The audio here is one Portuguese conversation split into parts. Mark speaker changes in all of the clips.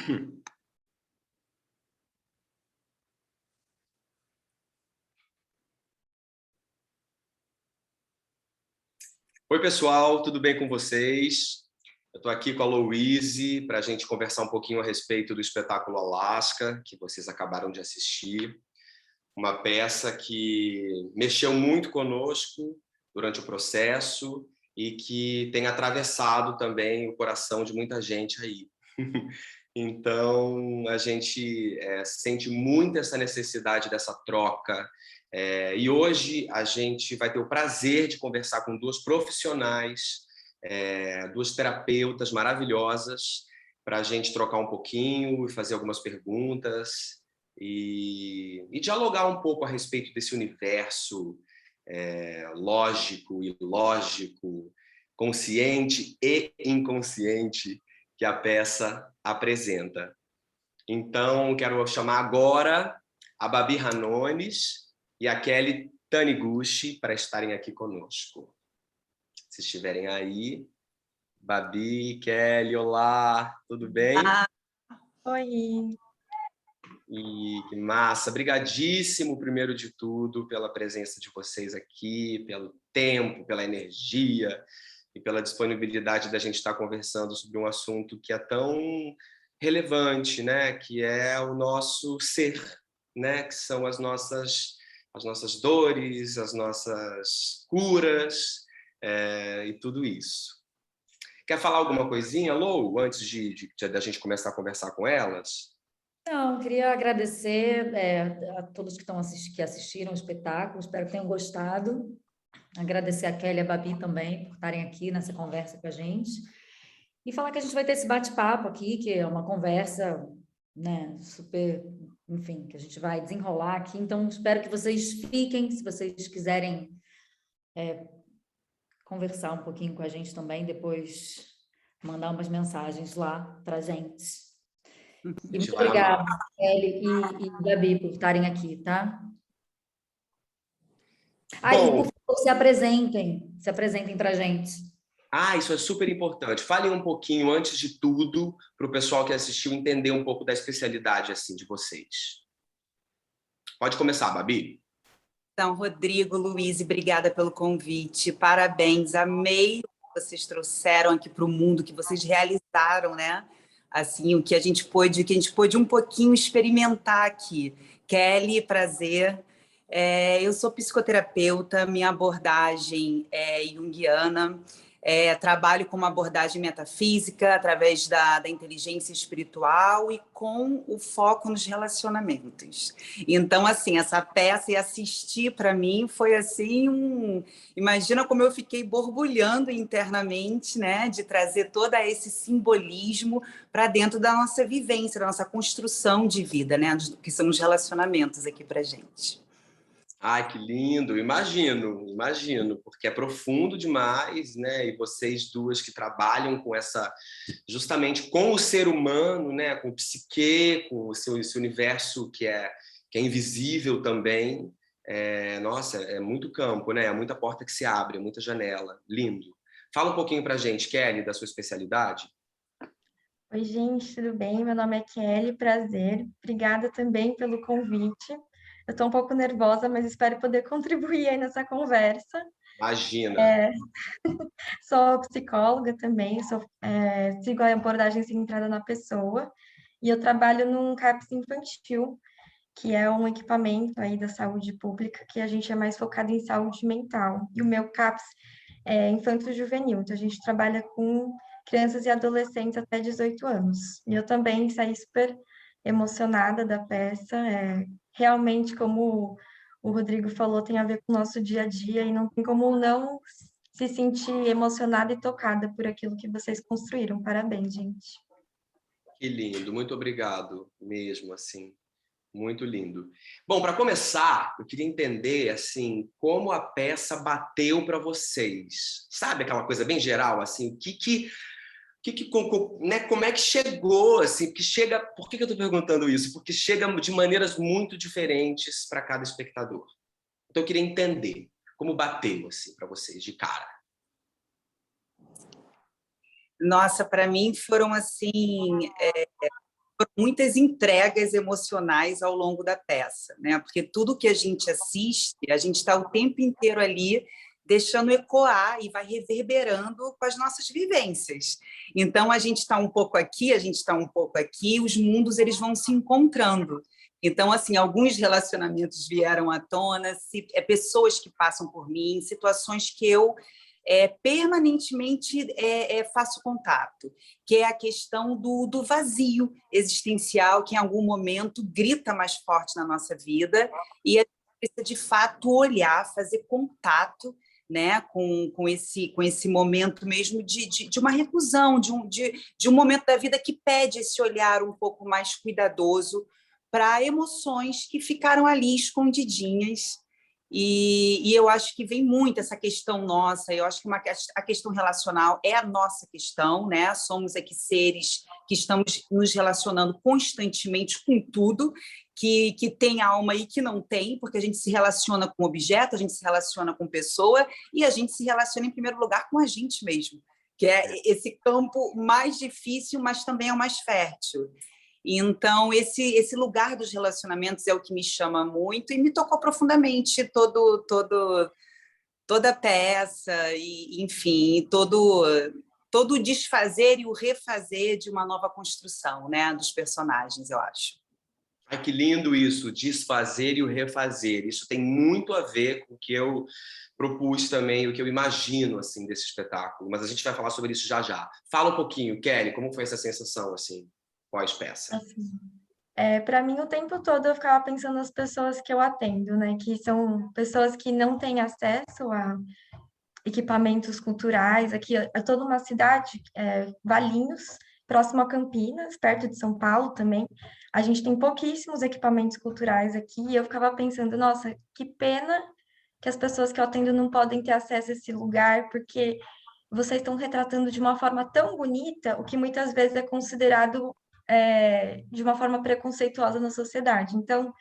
Speaker 1: Oi, pessoal, tudo bem com vocês? Eu estou aqui com a Louise para a gente conversar um pouquinho a respeito do espetáculo Alaska, que vocês acabaram de assistir. Uma peça que mexeu muito conosco durante o processo e que tem atravessado também o coração de muita gente aí. Então, a gente sente muito essa necessidade dessa troca. E hoje a gente vai ter o prazer de conversar com duas profissionais, duas terapeutas maravilhosas, para a gente trocar um pouquinho e fazer algumas perguntas e dialogar um pouco a respeito desse universo lógico e ilógico, consciente e inconsciente que a peça apresenta. Então, quero chamar agora a Babi Hanones e a Kelly Taniguchi para estarem aqui conosco. Se estiverem aí, Babi, Kelly, olá, tudo bem?
Speaker 2: Oi!
Speaker 1: E que massa! Brigadíssimo, primeiro de tudo, pela presença de vocês aqui, pelo tempo, pela energia e pela disponibilidade da gente estar conversando sobre um assunto que é tão relevante, né? Que é o nosso ser, né? Que são as nossas dores, as nossas curas e tudo isso. Quer falar alguma coisinha, Lou, antes da gente começar a conversar com elas?
Speaker 2: Não, queria agradecer a todos que assistiram o espetáculo, espero que tenham gostado. Agradecer a Kelly e a Babi também por estarem aqui nessa conversa com a gente. E falar que a gente vai ter esse bate-papo aqui, que é uma conversa, né, super, enfim, que a gente vai desenrolar aqui. Então, espero que vocês fiquem, se vocês quiserem conversar um pouquinho com a gente também, depois mandar umas mensagens lá pra gente. E muito obrigada, Kelly e Gabi, por estarem aqui, tá? E por favor, se apresentem para a gente.
Speaker 1: Isso é super importante. Falem um pouquinho, antes de tudo, para o pessoal que assistiu entender um pouco da especialidade assim, de vocês. Pode começar, Babi.
Speaker 3: Então, Rodrigo, Luiz, obrigada pelo convite. Parabéns, amei o que vocês trouxeram aqui para o mundo, que vocês realizaram, né? Assim, o que a gente pôde um pouquinho experimentar aqui. Kelly, prazer. Eu sou psicoterapeuta, minha abordagem é junguiana. Trabalho com uma abordagem metafísica através da inteligência espiritual e com o foco nos relacionamentos. Então, assim, essa peça e assistir para mim foi assim imagina como eu fiquei borbulhando internamente, né, de trazer todo esse simbolismo para dentro da nossa vivência, da nossa construção de vida, né, que são os relacionamentos aqui para gente.
Speaker 1: Ai, que lindo! Imagino, porque é profundo demais, né? E vocês duas que trabalham com justamente com o ser humano, né? Com o psique, com esse universo que é invisível também. Nossa, é muito campo, né? É muita porta que se abre, é muita janela. Lindo. Fala um pouquinho pra gente, Kelly, da sua especialidade.
Speaker 4: Oi, gente, tudo bem? Meu nome é Kelly, prazer. Obrigada também pelo convite. Eu estou um pouco nervosa, mas espero poder contribuir aí nessa conversa.
Speaker 1: Imagina.
Speaker 4: Sou psicóloga também, sigo a abordagem centrada na pessoa e eu trabalho num CAPS infantil, que é um equipamento aí da saúde pública que a gente é mais focado em saúde mental. E o meu CAPS é infanto-juvenil, então a gente trabalha com crianças e adolescentes até 18 anos. E eu também saí super emocionada da peça, realmente, como o Rodrigo falou, tem a ver com o nosso dia a dia e não tem como não se sentir emocionada e tocada por aquilo que vocês construíram. Parabéns, gente.
Speaker 1: Que lindo, muito obrigado mesmo, assim. Muito lindo. Bom, para começar, eu queria entender assim como a peça bateu para vocês. Sabe aquela coisa bem geral assim, né, como é que chegou assim? Por que eu estou perguntando isso? Porque chega de maneiras muito diferentes para cada espectador. Então eu queria entender como bateu assim para vocês de cara.
Speaker 3: Nossa, para mim foram assim muitas entregas emocionais ao longo da peça, né? Porque tudo que a gente assiste, a gente está o tempo inteiro ali deixando ecoar e vai reverberando com as nossas vivências. Então, a gente está um pouco aqui, a gente está um pouco aqui, os mundos eles vão se encontrando. Então, assim, alguns relacionamentos vieram à tona, pessoas que passam por mim, situações que eu permanentemente faço contato, que é a questão do vazio existencial, que em algum momento grita mais forte na nossa vida, e a gente precisa, de fato, olhar, fazer contato, né, com esse momento mesmo de uma reclusão, de um momento da vida que pede esse olhar um pouco mais cuidadoso para emoções que ficaram ali escondidinhas. E eu acho que vem muito essa questão nossa, eu acho que a questão relacional é a nossa questão, né? Somos aqui seres que estamos nos relacionando constantemente com tudo, que tem alma e que não tem, porque a gente se relaciona com objeto, a gente se relaciona com pessoa e a gente se relaciona, em primeiro lugar, com a gente mesmo, que é esse campo mais difícil, mas também é o mais fértil. Então, esse lugar dos relacionamentos é o que me chama muito e me tocou profundamente toda a peça, e, enfim, todo o desfazer e o refazer de uma nova construção, né, dos personagens, eu acho.
Speaker 1: Ai, que lindo isso, desfazer e o refazer. Isso tem muito a ver com o que eu propus também, o que eu imagino assim desse espetáculo, mas a gente vai falar sobre isso já já. Fala um pouquinho, Kelly, como foi essa sensação assim, pós-peça?
Speaker 4: Assim, para mim, o tempo todo eu ficava pensando nas pessoas que eu atendo, né? Que são pessoas que não têm acesso a equipamentos culturais. Aqui é toda uma cidade, Valinhos, próximo a Campinas, perto de São Paulo também. A gente tem pouquíssimos equipamentos culturais aqui, e eu ficava pensando, nossa, que pena que as pessoas que eu atendo não podem ter acesso a esse lugar, porque vocês estão retratando de uma forma tão bonita o que muitas vezes é considerado de uma forma preconceituosa na sociedade. Então,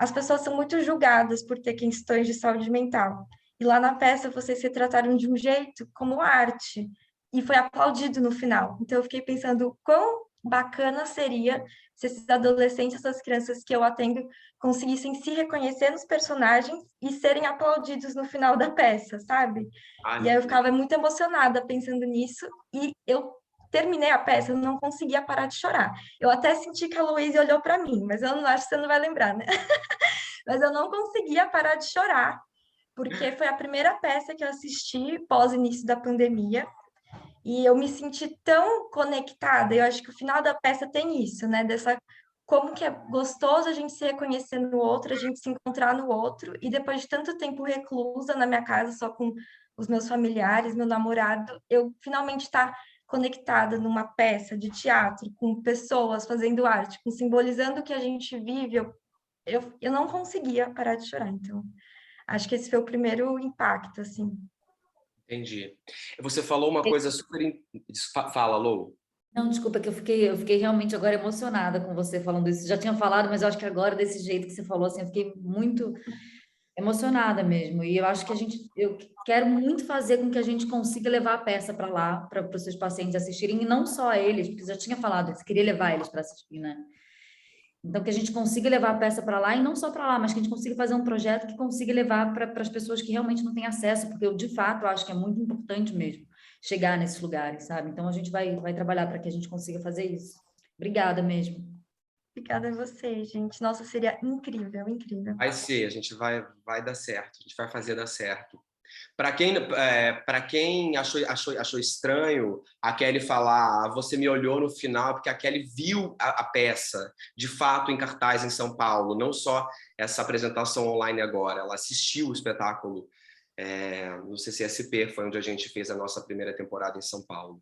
Speaker 4: as pessoas são muito julgadas por ter questões de saúde mental. E lá na peça vocês se trataram de um jeito como arte, e foi aplaudido no final. Então, eu fiquei pensando quão bacana seria se esses adolescentes, essas crianças que eu atendo, conseguissem se reconhecer nos personagens e serem aplaudidos no final da peça, sabe?
Speaker 1: Ai,
Speaker 4: E aí eu ficava muito emocionada pensando nisso, e eu terminei a peça, eu não conseguia parar de chorar. Eu até senti que a Luísa olhou para mim, mas eu não acho que você não vai lembrar, né? Mas eu não conseguia parar de chorar, porque foi a primeira peça que eu assisti pós-início da pandemia, e eu me senti tão conectada. Eu acho que o final da peça tem isso, né? Como que é gostoso a gente se reconhecer no outro, a gente se encontrar no outro, e depois de tanto tempo reclusa na minha casa, só com os meus familiares, meu namorado, eu finalmente estar conectada numa peça de teatro, com pessoas fazendo arte, com simbolizando o que a gente vive, eu não conseguia parar de chorar. Então, acho que esse foi o primeiro impacto, assim.
Speaker 1: Entendi. Você falou uma coisa super... Fala, Lou.
Speaker 2: Não, desculpa, que eu fiquei realmente agora emocionada com você falando isso. Já tinha falado, mas eu acho que agora, desse jeito que você falou, assim, eu fiquei muito emocionada mesmo. E eu acho que eu quero muito fazer com que a gente consiga levar a peça para lá, para os seus pacientes assistirem, e não só eles, porque você já tinha falado, você queria levar eles para assistir, né? Então, que a gente consiga levar a peça para lá, e não só para lá, mas que a gente consiga fazer um projeto que consiga levar para as pessoas que realmente não têm acesso, porque eu, de fato, acho que é muito importante mesmo chegar nesses lugares, sabe? Então, a gente vai trabalhar para que a gente consiga fazer isso. Obrigada mesmo.
Speaker 4: Obrigada a você, gente. Nossa, seria incrível, incrível.
Speaker 1: Vai ser, a gente vai dar certo, a gente vai fazer dar certo. Para quem achou estranho a Kelly falar, você me olhou no final, porque a Kelly viu a peça, de fato, em cartaz em São Paulo, não só essa apresentação online agora, ela assistiu o espetáculo no CCSP, foi onde a gente fez a nossa primeira temporada em São Paulo.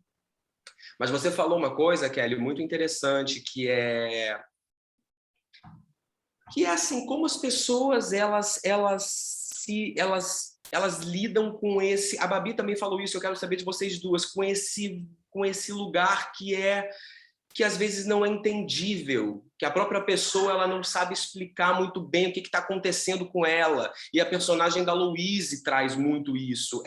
Speaker 1: Mas você falou uma coisa, Kelly, muito interessante, que é assim, como as pessoas elas lidam com esse... A Babi também falou isso, eu quero saber de vocês duas, com esse lugar que às vezes não é entendível, que a própria pessoa ela não sabe explicar muito bem o que está acontecendo com ela. E a personagem da Louise traz muito isso,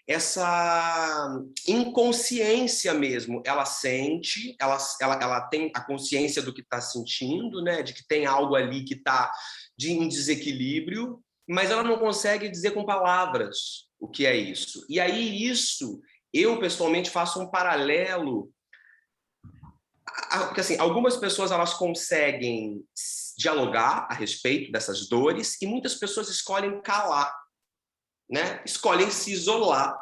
Speaker 1: essa inconsciência mesmo. Ela sente, ela tem a consciência do que está sentindo, né? De que tem algo ali que está em desequilíbrio, mas ela não consegue dizer com palavras o que é isso. E aí isso, eu pessoalmente faço um paralelo, porque assim, algumas pessoas elas conseguem dialogar a respeito dessas dores e muitas pessoas escolhem calar, né? Escolhem se isolar,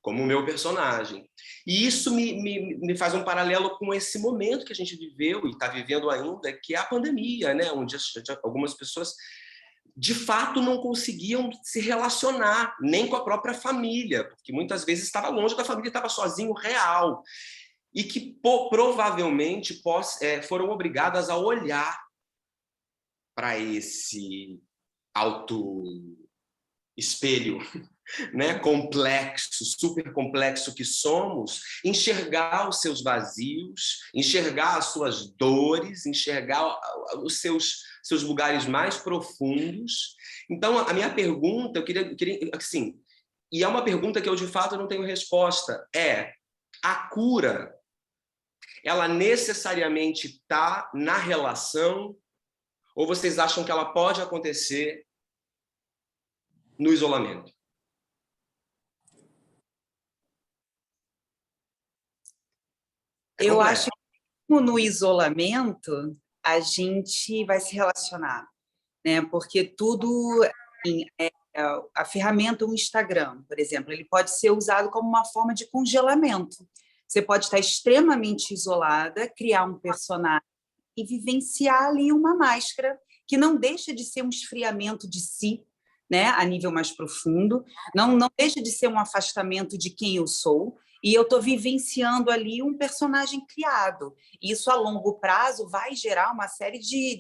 Speaker 1: como o meu personagem. E isso me faz um paralelo com esse momento que a gente viveu e está vivendo ainda, que é a pandemia, né? Onde algumas pessoas de fato não conseguiam se relacionar nem com a própria família, porque muitas vezes estava longe da família, estava sozinho, real, e que provavelmente foram obrigadas a olhar para esse auto-espelho, né, complexo, super complexo que somos, enxergar os seus vazios, enxergar as suas dores, enxergar os seus lugares mais profundos. Então, a minha pergunta, eu queria assim, e é uma pergunta que eu de fato não tenho resposta, a cura, ela necessariamente está na relação, ou vocês acham que ela pode acontecer no isolamento?
Speaker 3: Eu acho que no isolamento a gente vai se relacionar, né? Porque tudo, assim, a ferramenta, o Instagram, por exemplo, ele pode ser usado como uma forma de congelamento. Você pode estar extremamente isolada, criar um personagem e vivenciar ali uma máscara que não deixa de ser um esfriamento de si, né, a nível mais profundo, não deixa de ser um afastamento de quem eu sou, e eu estou vivenciando ali um personagem criado. Isso, a longo prazo, vai gerar uma série de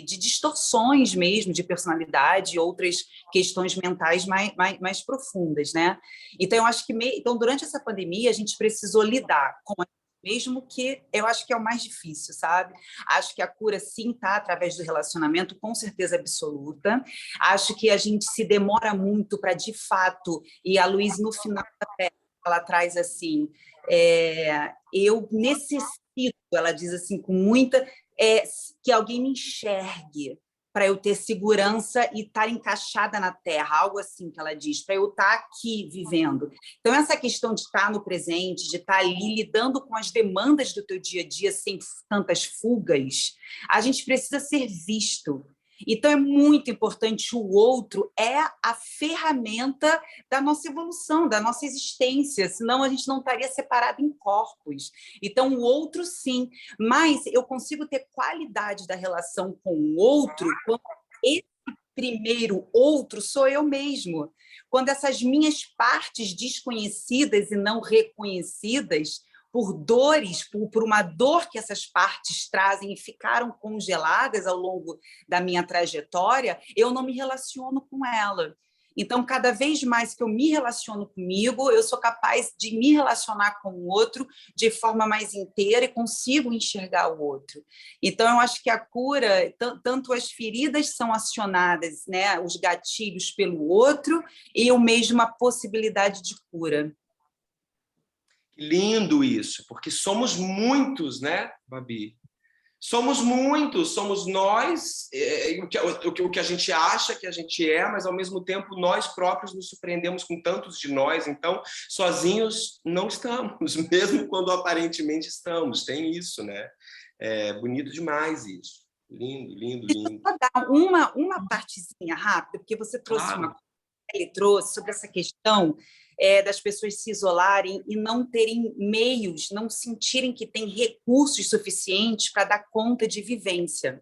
Speaker 3: distorções mesmo, de personalidade e outras questões mentais mais profundas, né? Então, eu acho que então, durante essa pandemia, a gente precisou lidar com mesmo, que eu acho que é o mais difícil, sabe? Acho que a cura, sim, está através do relacionamento, com certeza absoluta. Acho que a gente se demora muito para, de fato, e a Luísa, no final da peça, ela traz assim, eu necessito, ela diz assim, com muita, que alguém me enxergue, para eu ter segurança e estar encaixada na terra, algo assim que ela diz, para eu estar aqui vivendo. Então, essa questão de estar no presente, de estar ali lidando com as demandas do teu dia a dia sem tantas fugas, a gente precisa ser visto. Então, é muito importante, o outro é a ferramenta da nossa evolução, da nossa existência, senão a gente não estaria separado em corpos. Então, o outro, sim, mas eu consigo ter qualidade da relação com o outro quando esse primeiro outro sou eu mesmo. Quando essas minhas partes desconhecidas e não reconhecidas, por dores, por uma dor que essas partes trazem e ficaram congeladas ao longo da minha trajetória, eu não me relaciono com ela. Então, cada vez mais que eu me relaciono comigo, eu sou capaz de me relacionar com o outro de forma mais inteira e consigo enxergar o outro. Então, eu acho que a cura, tanto as feridas são acionadas, né, os gatilhos pelo outro, e eu mesmo a possibilidade de cura.
Speaker 1: Lindo isso, porque somos muitos, né, Babi? Somos muitos, somos nós, o que a gente acha que a gente é, mas, ao mesmo tempo, nós próprios nos surpreendemos com tantos de nós. Então, sozinhos não estamos, mesmo quando aparentemente estamos. Tem isso, né? É bonito demais isso. Lindo, lindo, lindo.
Speaker 3: Vou dar uma partezinha rápida, porque você trouxe
Speaker 1: Claro.
Speaker 3: uma coisa, ele trouxe sobre essa questão das pessoas se isolarem e não terem meios, não sentirem que têm recursos suficientes para dar conta de vivência,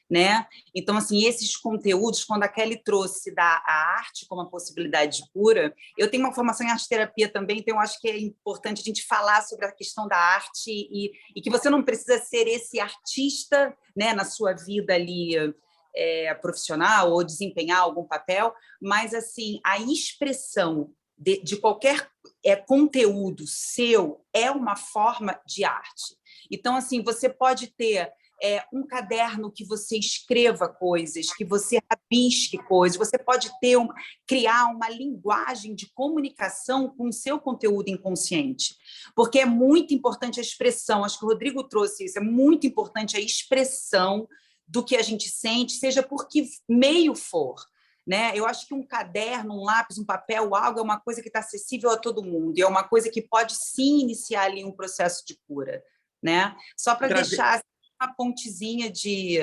Speaker 3: né? Então, assim, esses conteúdos, quando a Kelly trouxe a arte como uma possibilidade de cura, eu tenho uma formação em arte-terapia também, então eu acho que é importante a gente falar sobre a questão da arte e que você não precisa ser esse artista, né, na sua vida ali profissional ou desempenhar algum papel, mas, assim, a expressão de qualquer conteúdo seu é uma forma de arte. Então, assim, você pode ter um caderno que você escreva coisas, que você rabisque coisas, você pode criar uma linguagem de comunicação com o seu conteúdo inconsciente, porque é muito importante a expressão, acho que o Rodrigo trouxe isso, é muito importante a expressão do que a gente sente, seja por que meio for. Né? Eu acho que um caderno, um lápis, um papel, algo é uma coisa que está acessível a todo mundo, e é uma coisa que pode sim iniciar ali um processo de cura. Né? Só para deixar uma pontezinha de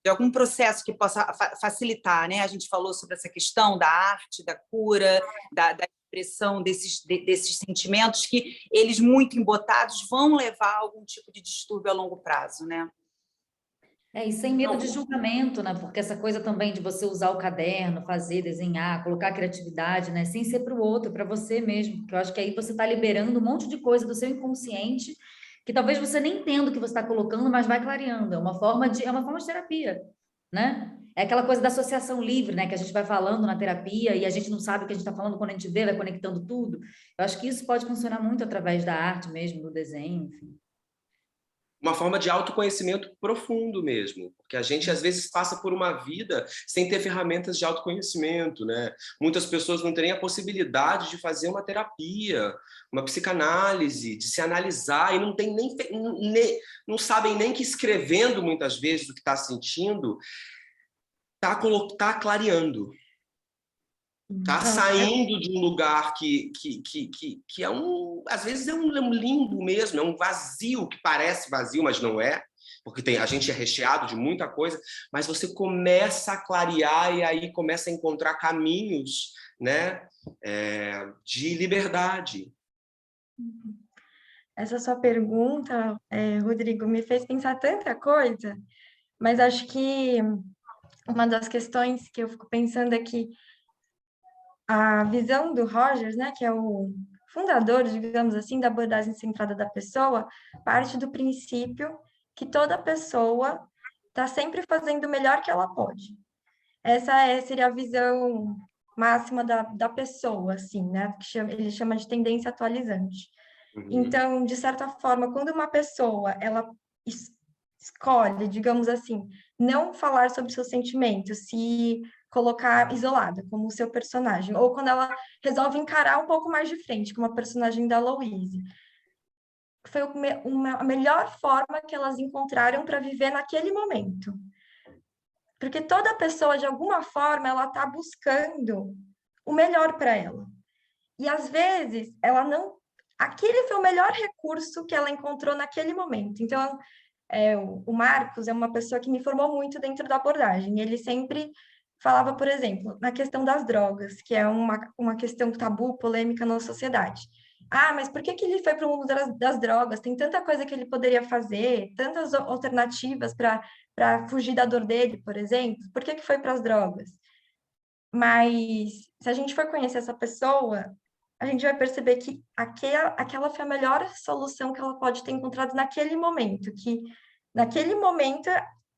Speaker 3: algum processo que possa facilitar, né? A gente falou sobre essa questão da arte, da cura, da expressão desses sentimentos que eles, muito embotados, vão levar a algum tipo de distúrbio a longo prazo, né?
Speaker 2: E sem medo de julgamento, né? Porque essa coisa também de você usar o caderno, fazer, desenhar, colocar criatividade, né? Sem ser para o outro, para você mesmo. Porque eu acho que aí você está liberando um monte de coisa do seu inconsciente que talvez você nem entenda o que você está colocando, mas vai clareando. É uma forma de terapia, né? É aquela coisa da associação livre, né? Que a gente vai falando na terapia e a gente não sabe o que a gente está falando quando a gente vê, vai conectando tudo. Eu acho que isso pode funcionar muito através da arte mesmo, do desenho, enfim.
Speaker 1: Uma forma de autoconhecimento profundo mesmo, porque a gente às vezes passa por uma vida sem ter ferramentas de autoconhecimento, né? Muitas pessoas não têm a possibilidade de fazer uma terapia, uma psicanálise, de se analisar e não sabem nem que escrevendo muitas vezes o que está sentindo está clareando. Tá saindo de um lugar que é às vezes é um limbo mesmo, é um vazio que parece vazio, mas não é, porque a gente é recheado de muita coisa, mas você começa a clarear e aí começa a encontrar caminhos, né, de liberdade.
Speaker 4: Essa sua pergunta, Rodrigo, me fez pensar tanta coisa, mas acho que uma das questões que eu fico pensando é que a visão do Rogers, né, que é o fundador, digamos assim, da abordagem centrada da pessoa, parte do princípio que toda pessoa está sempre fazendo o melhor que ela pode. Essa seria a visão máxima da pessoa, assim, né, que ele chama de tendência atualizante. Então, de certa forma, quando uma pessoa ela escolhe, digamos assim, não falar sobre seus sentimentos, se colocar isolada como o seu personagem, ou quando ela resolve encarar um pouco mais de frente, como a personagem da Louise, foi a melhor forma que elas encontraram para viver naquele momento. Porque toda pessoa, de alguma forma, ela está buscando o melhor para ela. E, às vezes, ela não... Aquele foi o melhor recurso que ela encontrou naquele momento. Então, o Marcos é uma pessoa que me formou muito dentro da abordagem. Ele sempre falava, por exemplo, na questão das drogas, que é uma questão tabu, polêmica na sociedade. Ah, mas por que ele foi para o mundo das drogas? Tem tanta coisa que ele poderia fazer, tantas alternativas para fugir da dor dele, por exemplo. Por que foi para as drogas? Mas, se a gente for conhecer essa pessoa, a gente vai perceber que aquela foi a melhor solução que ela pode ter encontrado naquele momento, que naquele momento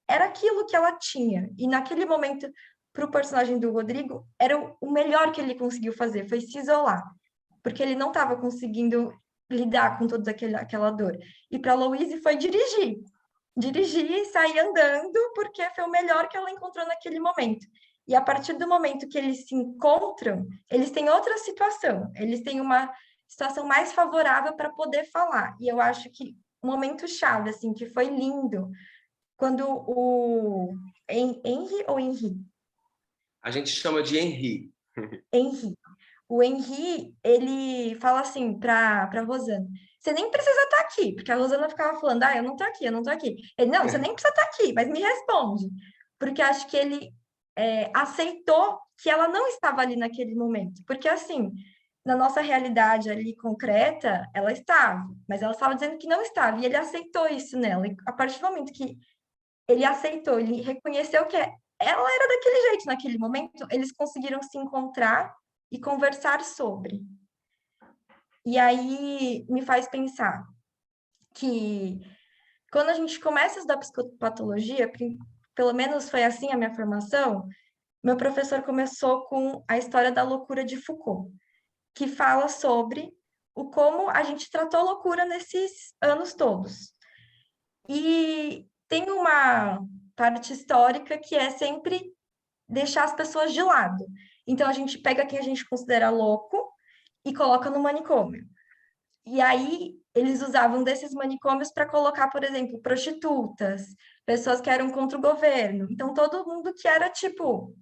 Speaker 4: era aquilo que ela tinha, e naquele momento, para o personagem do Rodrigo, era o melhor que ele conseguiu fazer, foi se isolar, porque ele não estava conseguindo lidar com toda aquela dor. E para a Louise foi dirigir e sair andando, porque foi o melhor que ela encontrou naquele momento. E a partir do momento que eles se encontram, eles têm outra situação, eles têm uma situação mais favorável para poder falar. E eu acho que um momento chave, assim, que foi lindo, quando o Henry ou Henry?
Speaker 1: A gente chama de Henry.
Speaker 4: Henry. O Henry, ele fala assim para Rosana, você nem precisa estar aqui, porque a Rosana ficava falando, eu não estou aqui, eu não estou aqui. Ele, não, você nem precisa estar aqui, mas me responde. Porque acho que ele aceitou que ela não estava ali naquele momento. Porque, assim, na nossa realidade ali concreta, ela estava, mas ela estava dizendo que não estava, e ele aceitou isso nela. E a partir do momento que ele aceitou, ele reconheceu que ela era daquele jeito naquele momento, eles conseguiram se encontrar e conversar sobre. E aí me faz pensar que quando a gente começa a estudar psicopatologia, pelo menos foi assim a minha formação, meu professor começou com a história da loucura de Foucault, que fala sobre como a gente tratou a loucura nesses anos todos. E tem uma parte histórica que é sempre deixar as pessoas de lado. Então, a gente pega quem a gente considera louco e coloca no manicômio. E aí, eles usavam desses manicômios para colocar, por exemplo, prostitutas, pessoas que eram contra o governo. Então, todo mundo que era, tipo,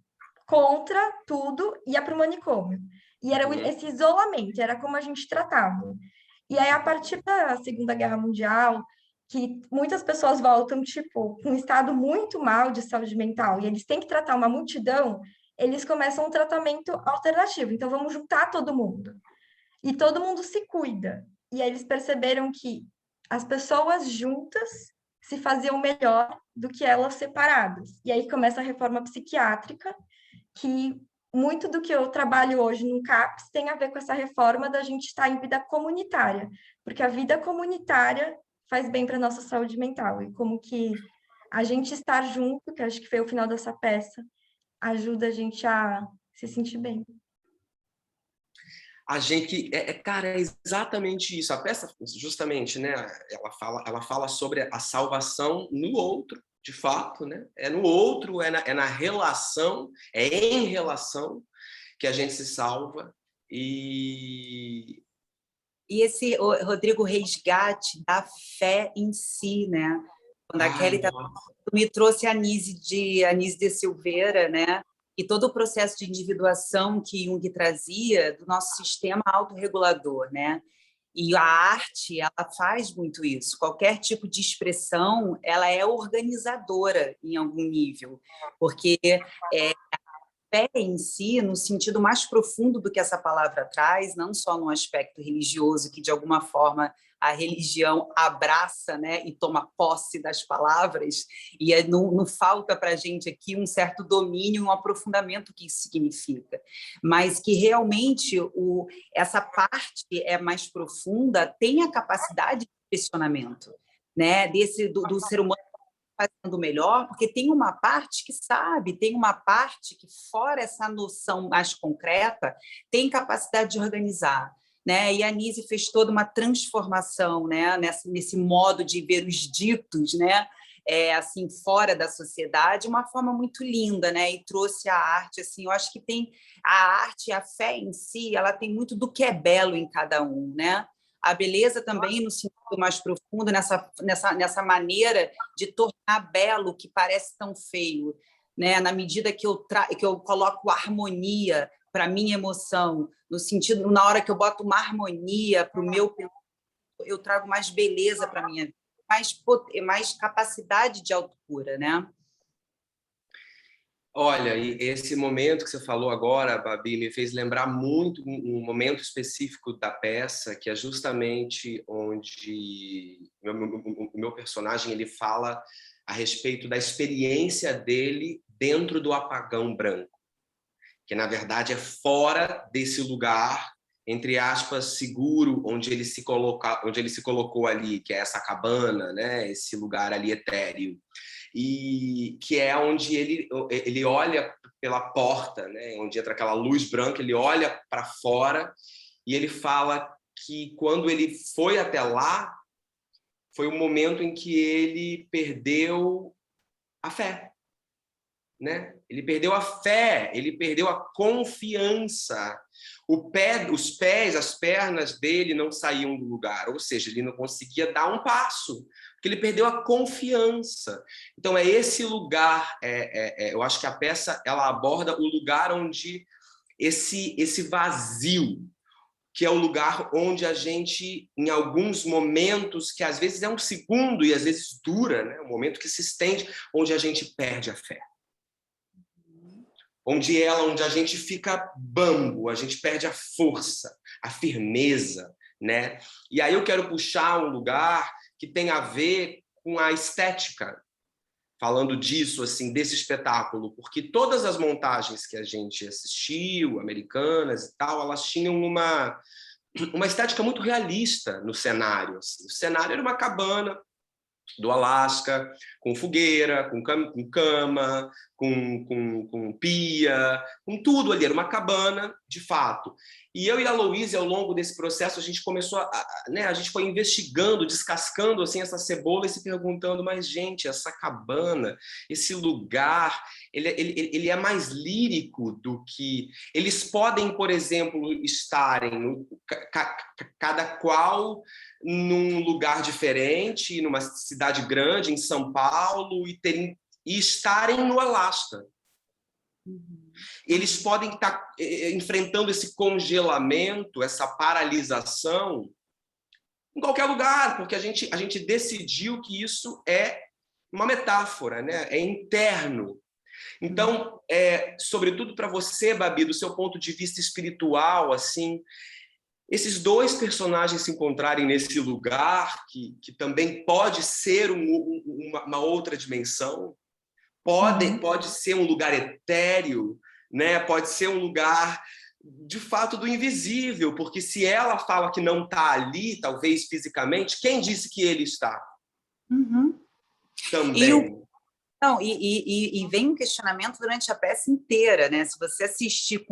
Speaker 4: contra tudo ia para o manicômio. E era esse isolamento, era como a gente tratava. E aí, a partir da Segunda Guerra Mundial, que muitas pessoas voltam, tipo, com um estado muito mal de saúde mental, e eles têm que tratar uma multidão, eles começam um tratamento alternativo. Então, vamos juntar todo mundo. E todo mundo se cuida. E aí eles perceberam que as pessoas juntas se faziam melhor do que elas separadas. E aí começa a reforma psiquiátrica, que muito do que eu trabalho hoje no CAPS tem a ver com essa reforma da gente estar em vida comunitária, porque a vida comunitária faz bem para a nossa saúde mental, e como que a gente estar junto, que acho que foi o final dessa peça, ajuda a gente a se sentir bem.
Speaker 1: A gente, cara, é exatamente isso. A peça, justamente, né? Ela fala sobre a salvação no outro, de fato, né? É no outro, é na relação, é em relação que a gente se salva. E
Speaker 3: esse, Rodrigo, resgate da fé em si, né? Quando a Kelly me trouxe a Anísia de Silveira, né? E todo o processo de individuação que Jung trazia do nosso sistema autorregulador, né? E a arte, ela faz muito isso. Qualquer tipo de expressão, ela é organizadora em algum nível, porque fé em si, no sentido mais profundo do que essa palavra traz, não só no aspecto religioso, que de alguma forma a religião abraça, né, e toma posse das palavras, e não falta para a gente aqui um certo domínio, um aprofundamento que isso significa, mas que realmente essa parte é mais profunda, tem a capacidade de questionamento, né, do ser humano fazendo melhor, porque tem uma parte que sabe, tem uma parte que, fora essa noção mais concreta, tem capacidade de organizar. Né? E a Anísia fez toda uma transformação, né? nesse modo de ver os ditos, né? Assim, fora da sociedade, uma forma muito linda, né? E trouxe a arte, assim, eu acho que tem a arte, a fé em si, ela tem muito do que é belo em cada um, né? A beleza também, no sentido mais profundo, nessa maneira de tornar belo o que parece tão feio, né? Na medida que eu coloco harmonia para a minha emoção, no sentido, na hora que eu boto uma harmonia para o meu pensamento, eu trago mais beleza para a minha vida, mais capacidade de autocura, né?
Speaker 1: Olha, e esse momento que você falou agora, Babi, me fez lembrar muito um momento específico da peça, que é justamente onde o meu personagem ele fala a respeito da experiência dele dentro do apagão branco, que na verdade é fora desse lugar, entre aspas, seguro, onde ele se colocou ali, que é essa cabana, né? Esse lugar ali etéreo. E que é onde ele olha pela porta, né, onde entra aquela luz branca, ele olha para fora e ele fala que quando ele foi até lá, foi o momento em que ele perdeu a fé. Né? Ele perdeu a fé, ele perdeu a confiança. Os pés, as pernas dele não saíam do lugar, ou seja, ele não conseguia dar um passo, porque ele perdeu a confiança. Então é esse lugar, eu acho que a peça ela aborda o lugar onde esse vazio, que é o lugar onde a gente, em alguns momentos, que às vezes é um segundo e às vezes dura, né? Um momento que se estende, onde a gente perde a fé. Onde a gente fica bambo, a gente perde a força, a firmeza, né? E aí eu quero puxar um lugar que tem a ver com a estética, falando disso, assim, desse espetáculo, porque todas as montagens que a gente assistiu, americanas e tal, elas tinham uma estética muito realista no cenário. Assim. O cenário era uma cabana do Alasca, com fogueira, com cama, com pia, com tudo ali, era uma cabana, de fato. E eu e a Louise, ao longo desse processo, a gente começou a gente foi investigando, descascando assim, essa cebola e se perguntando, mas, gente, essa cabana, esse lugar, ele é mais lírico do que... Eles podem, por exemplo, estarem, cada qual num lugar diferente, numa cidade grande, em São Paulo, e estarem no Alasca. Eles podem estar enfrentando esse congelamento, essa paralisação, em qualquer lugar, porque a gente decidiu que isso é uma metáfora, né? É interno. Então, sobretudo para você, Babi, do seu ponto de vista espiritual, assim, esses dois personagens se encontrarem nesse lugar, que também pode ser uma outra dimensão, pode ser um lugar etéreo, né? Pode ser um lugar, de fato, do invisível, porque se ela fala que não está ali, talvez fisicamente, quem disse que ele está? Também.
Speaker 3: Não, e vem um questionamento durante a peça inteira, né? Se você assistir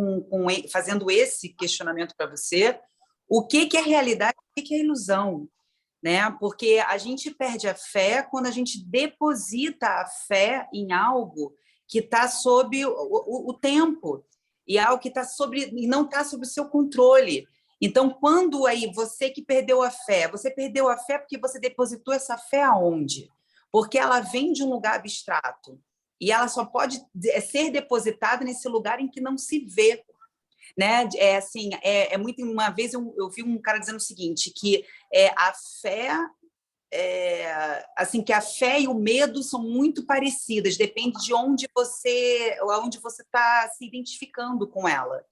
Speaker 3: fazendo esse questionamento para você, o que é realidade e o que é ilusão? Né? Porque a gente perde a fé quando a gente deposita a fé em algo que está sob o tempo, e algo que e não está sob o seu controle. Então, quando aí você que perdeu a fé, você perdeu a fé porque você depositou essa fé aonde? Porque ela vem de um lugar abstrato, e ela só pode ser depositada nesse lugar em que não se vê. Né? Muito. Uma vez eu vi um cara dizendo o seguinte, que a fé, assim, que a fé e o medo são muito parecidas, depende de onde você está se identificando com ela.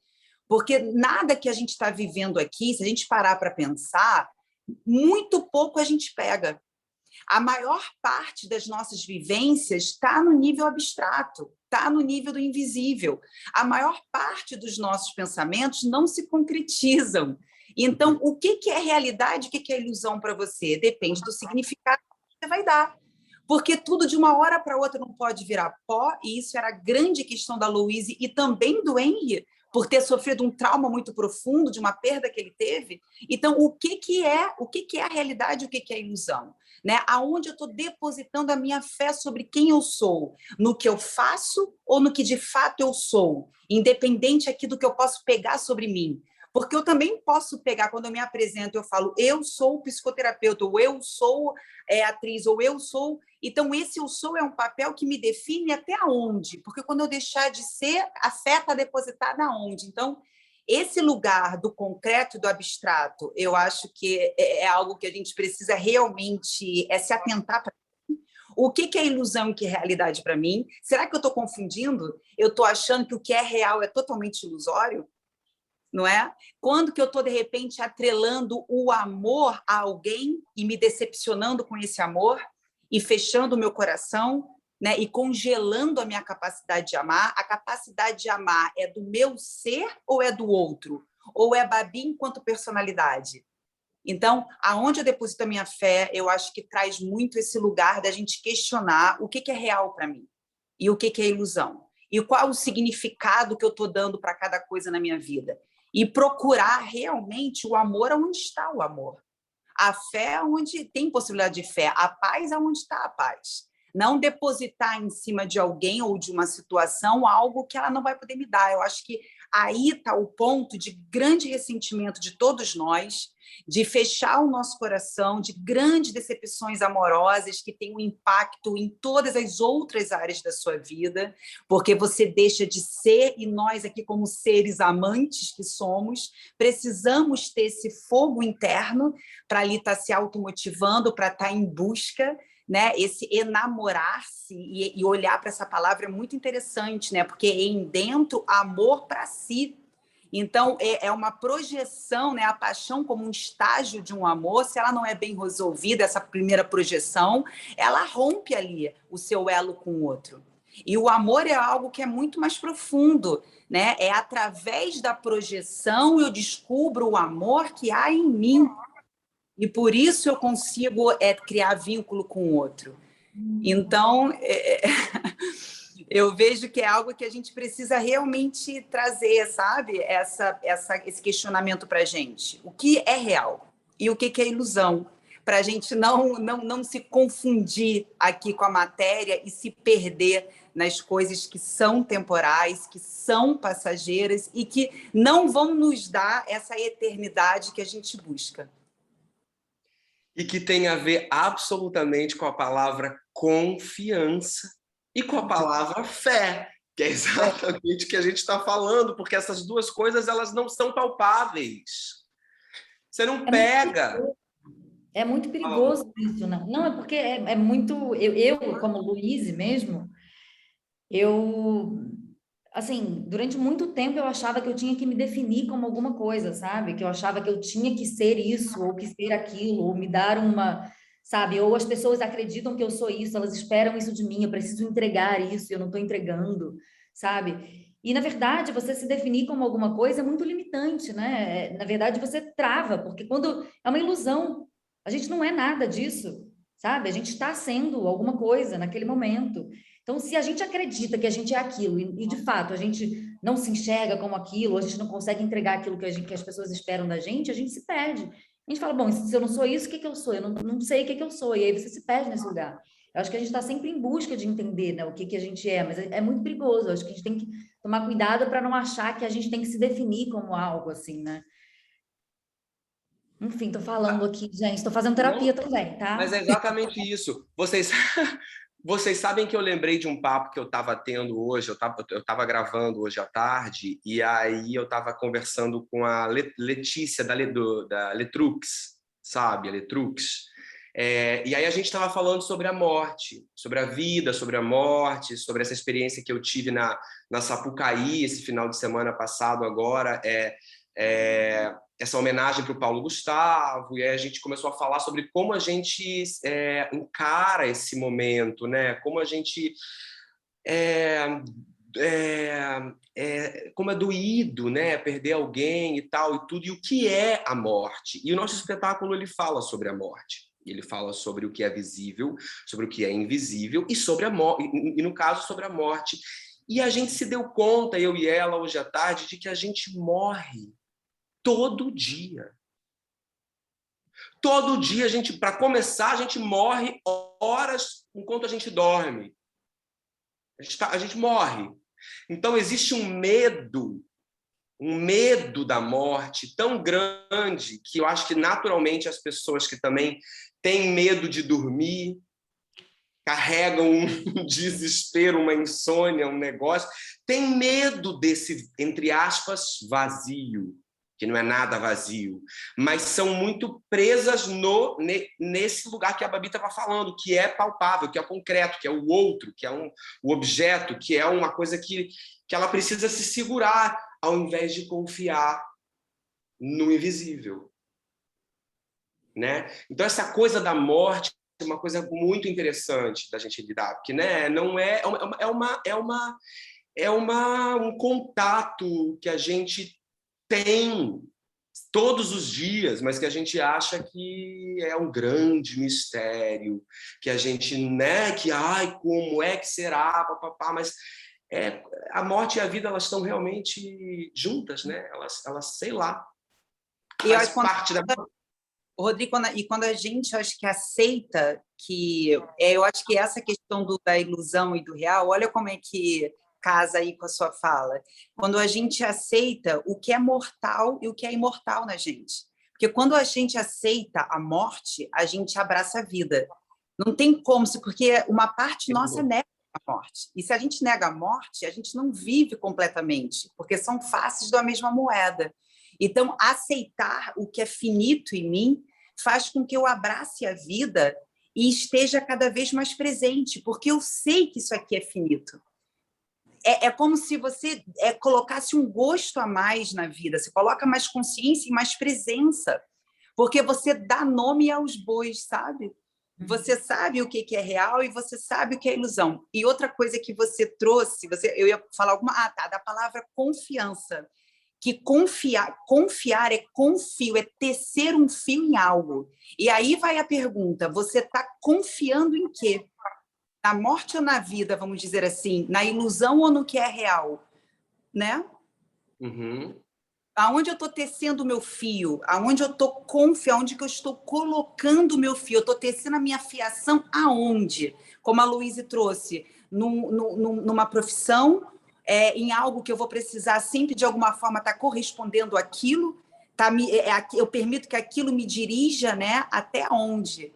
Speaker 3: Porque nada que a gente está vivendo aqui, se a gente parar para pensar, muito pouco a gente pega. A maior parte das nossas vivências está no nível abstrato, está no nível do invisível. A maior parte dos nossos pensamentos não se concretizam. Então, o que é realidade, o que é ilusão para você? Depende do significado que você vai dar. Porque tudo de uma hora para outra não pode virar pó, e isso era a grande questão da Louise e também do Henry, por ter sofrido um trauma muito profundo de uma perda que ele teve. Então, o que é a realidade e o que é a ilusão? Né? Aonde eu estou depositando a minha fé sobre quem eu sou? No que eu faço ou no que de fato eu sou? Independente aqui do que eu posso pegar sobre mim. Porque eu também posso pegar, quando eu me apresento, eu falo, eu sou psicoterapeuta, ou eu sou atriz, ou eu sou... Então, esse eu sou é um papel que me define até aonde? Porque quando eu deixar de ser, a fé está depositada aonde? Então, esse lugar do concreto e do abstrato, eu acho que é algo que a gente precisa realmente se atentar para. O que é ilusão e o que é realidade para mim? Será que eu estou confundindo? Eu estou achando que o que é real é totalmente ilusório? Não é? Quando que eu estou, de repente, atrelando o amor a alguém e me decepcionando com esse amor e fechando o meu coração, né? E congelando a minha capacidade de amar? A capacidade de amar é do meu ser ou é do outro? Ou é Babi enquanto personalidade? Então, aonde eu deposito a minha fé, eu acho que traz muito esse lugar da gente questionar o que é real para mim e o que é ilusão. E qual o significado que eu estou dando para cada coisa na minha vida. E procurar realmente o amor onde está o amor. A fé onde tem possibilidade de fé. A paz onde está a paz. Não depositar em cima de alguém ou de uma situação algo que ela não vai poder me dar. Eu acho que aí está o ponto de grande ressentimento de todos nós, de fechar o nosso coração, de grandes decepções amorosas que têm um impacto em todas as outras áreas da sua vida, porque você deixa de ser, e nós aqui como seres amantes que somos, precisamos ter esse fogo interno para ali estar se automotivando, para estar em busca, né? Esse enamorar-se e olhar para essa palavra é muito interessante, né? Porque em dentro, amor para si. Então, é uma projeção, né? A paixão como um estágio de um amor, se ela não é bem resolvida, essa primeira projeção, ela rompe ali o seu elo com o outro. E o amor é algo que é muito mais profundo, né? É através da projeção eu descubro o amor que há em mim. E por isso eu consigo criar vínculo com o outro. Então, Eu vejo que é algo que a gente precisa realmente trazer, sabe? Esse questionamento para a gente. O que é real e o que é ilusão? Para a gente não se confundir aqui com a matéria e se perder nas coisas que são temporais, que são passageiras e que não vão nos dar essa eternidade que a gente busca.
Speaker 1: E que tem a ver absolutamente com a palavra confiança e com a palavra fé, que é exatamente o que a gente está falando, porque essas duas coisas elas não são palpáveis. Você não pega.
Speaker 2: É muito perigoso isso, né? Não, é porque é muito... Eu, como Luíse mesmo, assim, durante muito tempo eu achava que eu tinha que me definir como alguma coisa, sabe? Que eu achava que eu tinha que ser isso, ou que ser aquilo, ou me dar uma, sabe? Ou as pessoas acreditam que eu sou isso, elas esperam isso de mim, eu preciso entregar isso, eu não estou entregando, sabe? E, na verdade, você se definir como alguma coisa é muito limitante, né? Na verdade, você trava, porque quando é uma ilusão, a gente não é nada disso, sabe? A gente está sendo alguma coisa naquele momento. Então, se a gente acredita que a gente é aquilo e de fato a gente não se enxerga como aquilo, a gente não consegue entregar aquilo que as pessoas esperam da gente, a gente se perde. A gente fala, bom, se eu não sou isso, o que que eu sou? Eu não sei o que que eu sou. E aí você se perde nesse lugar. Eu acho que a gente está sempre em busca de entender, né, o que que a gente é, mas é muito perigoso. Eu acho que a gente tem que tomar cuidado para não achar que a gente tem que se definir como algo assim, né? Enfim, tô falando aqui, gente, tô fazendo terapia também, tá?
Speaker 1: Mas é exatamente isso. Vocês sabem que eu lembrei de um papo que eu estava tendo hoje, eu estava gravando hoje à tarde, e aí eu estava conversando com a Letícia da Letrux, sabe? A Letrux. E aí a gente estava falando sobre a morte, sobre a vida, sobre a morte, sobre essa experiência que eu tive na Sapucaí esse final de semana passado agora, essa homenagem para o Paulo Gustavo, e aí a gente começou a falar sobre como a gente encara esse momento, né? Como a gente como é doído, né? Perder alguém e tal e tudo, e o que é a morte. E o nosso espetáculo ele fala sobre a morte. Ele fala sobre o que é visível, sobre o que é invisível e sobre a morte, e no caso sobre a morte. E a gente se deu conta, eu e ela hoje à tarde, de que a gente morre todo dia. Todo dia, para começar, a gente morre horas enquanto a gente dorme. A gente morre. Então, existe um medo da morte tão grande que eu acho que, naturalmente, as pessoas que também têm medo de dormir, carregam um desespero, uma insônia, um negócio, têm medo desse, entre aspas, vazio, que não é nada vazio, mas são muito presas nesse lugar que a Babi estava falando, que é palpável, que é concreto, que é o outro, que é o objeto, que é uma coisa que ela precisa se segurar, ao invés de confiar no invisível. Né? Então, essa coisa da morte é uma coisa muito interessante da gente lidar, porque, né, não um contato que a gente tem todos os dias, mas que a gente acha que é um grande mistério, que a gente, né, que, ai, como é que será, papapá, mas a morte e a vida, elas estão realmente juntas, né? Elas sei lá, faz parte da...
Speaker 3: Rodrigo, quando a gente, eu acho que aceita que... eu acho que essa questão da ilusão e do real, olha como é que casa aí com a sua fala. Quando a gente aceita o que é mortal e o que é imortal na gente. Porque quando a gente aceita a morte, a gente abraça a vida. Não tem como, porque uma parte nossa nega a morte. E se a gente nega a morte, a gente não vive completamente, porque são faces da mesma moeda. Então, aceitar o que é finito em mim faz com que eu abrace a vida e esteja cada vez mais presente, porque eu sei que isso aqui é finito. É como se você colocasse um gosto a mais na vida, você coloca mais consciência e mais presença, porque você dá nome aos bois, sabe? Você sabe o que é real e você sabe o que é ilusão. E outra coisa que você trouxe, eu ia falar da palavra confiança, que confiar é confio, é tecer um fio em algo. E aí vai a pergunta, você está confiando em quê? na morte ou na vida, vamos dizer assim, na ilusão ou no que é real, né?
Speaker 1: Uhum.
Speaker 3: Aonde eu estou tecendo o meu fio, aonde eu estou confiando, aonde que eu estou colocando o meu fio, eu estou tecendo a minha fiação aonde? Como a Luíse trouxe, numa profissão, em algo que eu vou precisar sempre, de alguma forma, estar correspondendo àquilo, eu permito que aquilo me dirija, né, até onde?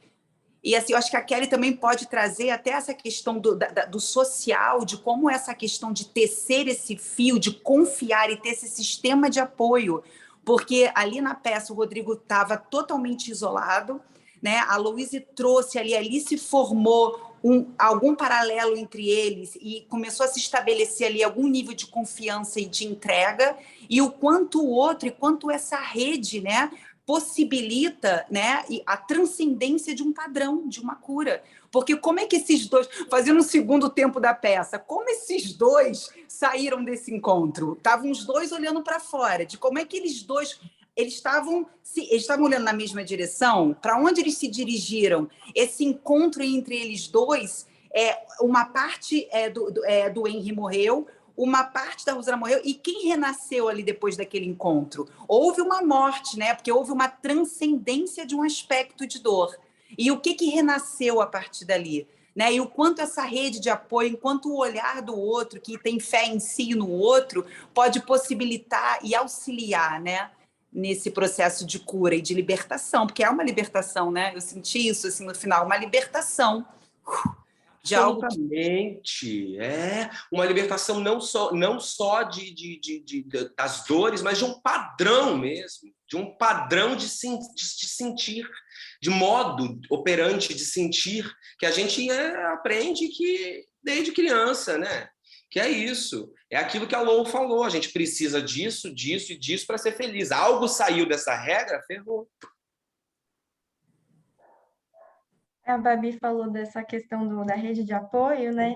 Speaker 3: E assim, eu acho que a Kelly também pode trazer até essa questão do social, de como essa questão de tecer esse fio, de confiar e ter esse sistema de apoio. Porque ali na peça o Rodrigo estava totalmente isolado, né? A Louise trouxe ali se formou algum paralelo entre eles e começou a se estabelecer ali algum nível de confiança e de entrega, e o quanto o outro, e quanto essa rede, né, possibilita, né, a transcendência de um padrão, de uma cura. Porque como é que esses dois, fazendo um segundo tempo da peça, como esses dois saíram desse encontro? Estavam os dois olhando para fora, de como é que eles dois... Eles estavam olhando na mesma direção? Para onde eles se dirigiram? Esse encontro entre eles dois, uma parte do Henry morreu, uma parte da Rosana morreu, e quem renasceu ali depois daquele encontro? Houve uma morte, né? Porque houve uma transcendência de um aspecto de dor. E o que renasceu a partir dali? Né? E o quanto essa rede de apoio, enquanto o olhar do outro, que tem fé em si e no outro, pode possibilitar e auxiliar, né, nesse processo de cura e de libertação, porque é uma libertação, né? Eu senti isso assim no final, uma libertação de algo.
Speaker 1: Absolutamente, uma libertação não só das dores, mas de um padrão mesmo, de um padrão de sentir, de modo operante de sentir, que a gente aprende que desde criança, né? Que é isso, é aquilo que a Lou falou, a gente precisa disso, disso e disso para ser feliz. Algo saiu dessa regra, ferrou.
Speaker 4: A Babi falou dessa questão da rede de apoio, né?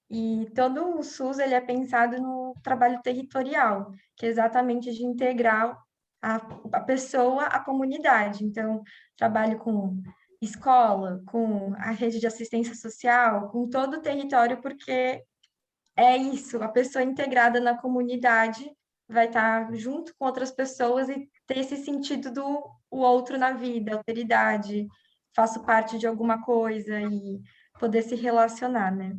Speaker 4: E todo o SUS ele é pensado no trabalho territorial, que é exatamente de integrar a pessoa à comunidade. Então, trabalho com escola, com a rede de assistência social, com todo o território, porque é isso, a pessoa integrada na comunidade vai estar junto com outras pessoas e ter esse sentido do o outro na vida, alteridade, faço parte de alguma coisa e poder se relacionar, né?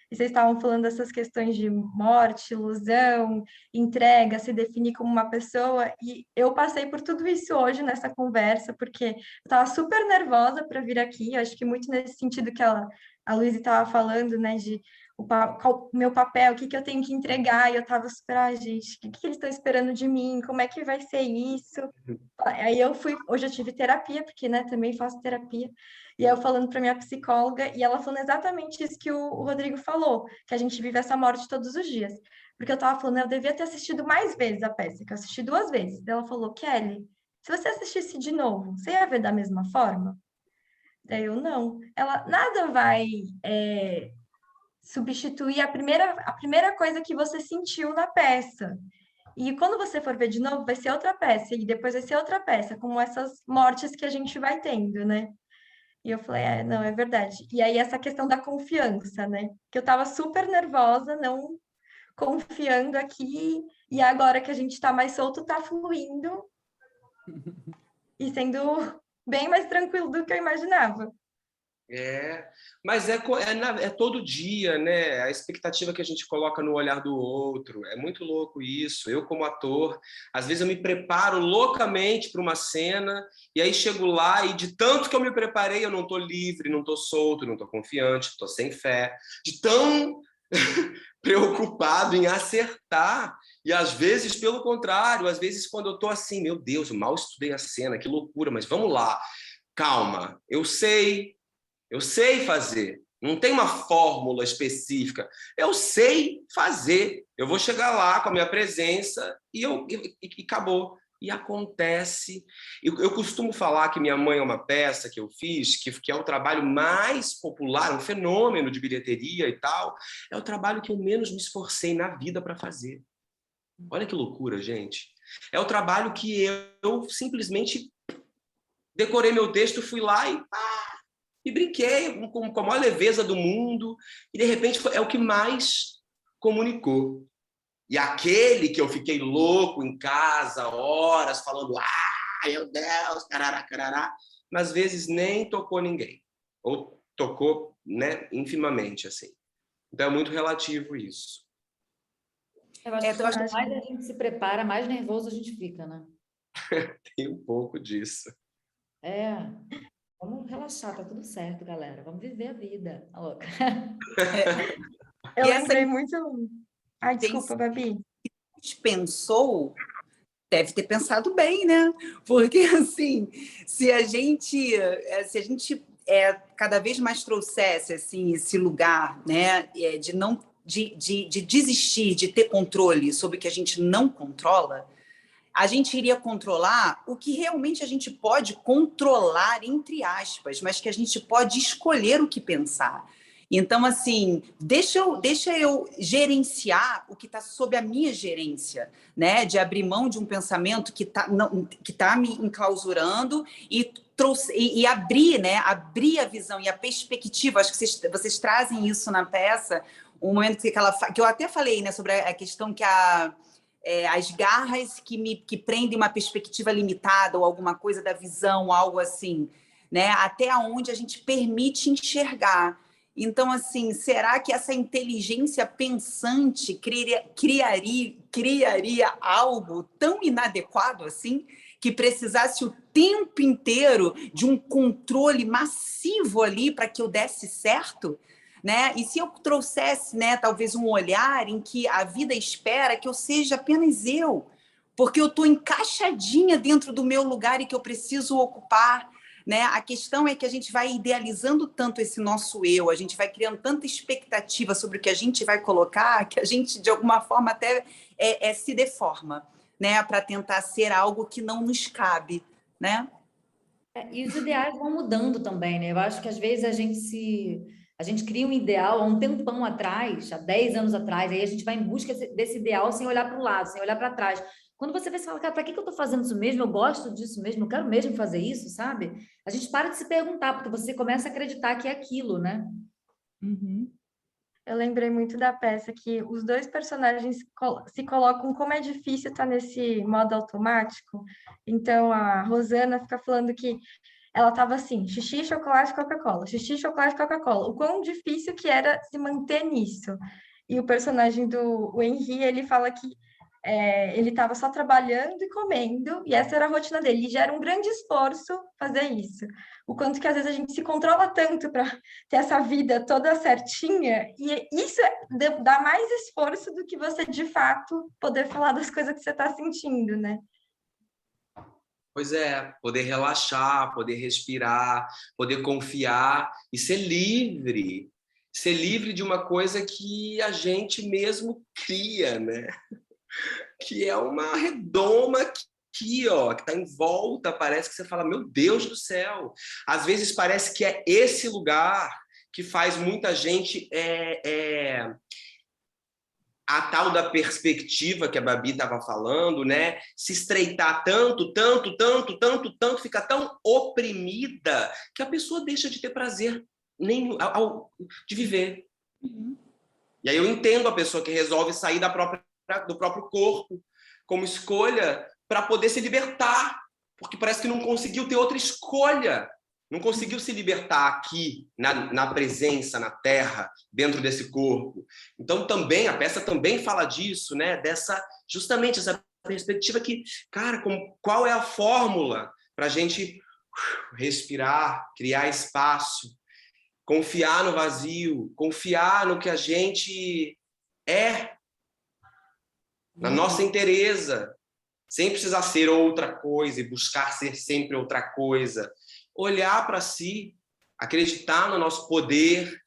Speaker 4: E vocês estavam falando dessas questões de morte, ilusão, entrega, se definir como uma pessoa, e eu passei por tudo isso hoje nessa conversa, porque eu estava super nervosa para vir aqui, eu acho que muito nesse sentido que a Luísa estava falando, né, de qual o meu papel, o que eu tenho que entregar, e eu estava super, gente, o que eles estão esperando de mim, como é que vai ser isso? Aí hoje eu tive terapia, porque, né, também faço terapia, e aí eu falando para minha psicóloga, e ela falando exatamente isso que o Rodrigo falou, que a gente vive essa morte todos os dias. Porque eu estava falando, eu devia ter assistido mais vezes a peça, que eu assisti 2 vezes. Daí ela falou, Kelly, se você assistisse de novo, você ia ver da mesma forma? Daí eu, não. Ela, nada vai substituir a primeira coisa que você sentiu na peça. E quando você for ver de novo, vai ser outra peça, e depois vai ser outra peça, como essas mortes que a gente vai tendo, né? E eu falei, não, é verdade. E aí essa questão da confiança, né? Que eu tava super nervosa, não confiando aqui, e agora que a gente tá mais solto, tá fluindo e sendo bem mais tranquilo do que eu imaginava.
Speaker 1: Mas é todo dia, né? A expectativa que a gente coloca no olhar do outro. É muito louco isso. Eu, como ator, às vezes eu me preparo loucamente para uma cena e aí chego lá e de tanto que eu me preparei, eu não estou livre, não estou solto, não estou confiante, estou sem fé. De tão preocupado em acertar. E às vezes, pelo contrário, às vezes quando eu estou assim, meu Deus, eu mal estudei a cena, que loucura, mas vamos lá. Calma, eu sei fazer. Não tem uma fórmula específica. Eu sei fazer. Eu vou chegar lá com a minha presença e acabou. E acontece. Eu costumo falar que Minha Mãe é uma peça que eu fiz, que é o trabalho mais popular, um fenômeno de bilheteria e tal. É o trabalho que eu menos me esforcei na vida para fazer. Olha que loucura, gente. É o trabalho que eu simplesmente decorei meu texto, fui lá e E brinquei com a maior leveza do mundo, e de repente é o que mais comunicou. E aquele que eu fiquei louco em casa, horas, falando, meu Deus, carará, carará, mas às vezes nem tocou ninguém. Ou tocou, né, infimamente, assim. Então é muito relativo isso.
Speaker 2: Eu acho que quanto mais a gente se prepara, mais nervoso a gente fica, né?
Speaker 1: Tem um pouco disso.
Speaker 2: Vamos relaxar, tá tudo certo, galera. Vamos viver a vida. Tá louca.
Speaker 4: Eu
Speaker 3: E essa
Speaker 4: lembrei muito... Ai, desculpa, Babi.
Speaker 3: pensou, deve ter pensado bem, né? Porque, assim, se a gente cada vez mais trouxesse assim, esse lugar, né, de desistir, de ter controle sobre o que a gente não controla, a gente iria controlar o que realmente a gente pode controlar, entre aspas, mas que a gente pode escolher o que pensar. Então, assim, deixa eu gerenciar o que está sob a minha gerência, né? De abrir mão de um pensamento que tá me enclausurando e abrir, né? Abrir a visão e a perspectiva. Acho que vocês trazem isso na peça, um momento que eu até falei, né? Sobre a questão que as garras que prendem uma perspectiva limitada ou alguma coisa da visão, algo assim, né? Até onde a gente permite enxergar. Então, assim, será que essa inteligência pensante criaria algo tão inadequado assim, que precisasse o tempo inteiro de um controle massivo ali para que eu desse certo? Né? E se eu trouxesse, né, talvez um olhar em que a vida espera que eu seja apenas eu, porque eu estou encaixadinha dentro do meu lugar e que eu preciso ocupar, né? A questão é que a gente vai idealizando tanto esse nosso eu, a gente vai criando tanta expectativa sobre o que a gente vai colocar, que a gente, de alguma forma, até se deforma, né? Para tentar ser algo que não nos cabe, né?
Speaker 2: E os ideais vão mudando também, né? Eu acho que às vezes a gente cria um ideal há um tempão atrás, há 10 anos atrás, aí a gente vai em busca desse ideal sem olhar para o lado, sem olhar para trás. Quando você vê, você fala, cara, para que eu estou fazendo isso mesmo? Eu gosto disso mesmo, eu quero mesmo fazer isso, sabe? A gente para de se perguntar, porque você começa a acreditar que é aquilo, né?
Speaker 4: Uhum. Eu lembrei muito da peça que os dois personagens se colocam como é difícil estar nesse modo automático. Então, a Rosana fica falando que ela estava assim, xixi, chocolate, Coca-Cola, xixi, chocolate, Coca-Cola. O quão difícil que era se manter nisso. E o personagem do Henry, ele fala que ele estava só trabalhando e comendo, e essa era a rotina dele. E já era um grande esforço fazer isso. O quanto que às vezes a gente se controla tanto para ter essa vida toda certinha, e isso dá mais esforço do que você, de fato, poder falar das coisas que você está sentindo, né?
Speaker 1: Pois é, poder relaxar, poder respirar, poder confiar e ser livre. Ser livre de uma coisa que a gente mesmo cria, né? Que é uma redoma aqui, ó, que está em volta, parece que você fala, meu Deus do céu. Às vezes parece que é esse lugar que faz muita gente a tal da perspectiva que a Babi estava falando, né? Se estreitar tanto, fica tão oprimida que a pessoa deixa de ter prazer nenhum, de viver.
Speaker 3: Uhum.
Speaker 1: E aí eu entendo a pessoa que resolve sair do próprio corpo como escolha para poder se libertar, porque parece que não conseguiu ter outra escolha. Não conseguiu se libertar aqui, na presença, na terra, dentro desse corpo. Então, também, a peça também fala disso, né? Justamente essa perspectiva que, cara, qual é a fórmula para a gente respirar, criar espaço, confiar no vazio, confiar no que a gente é, na nossa inteireza, sem precisar ser outra coisa e buscar ser sempre outra coisa. Olhar para si, acreditar no nosso poder,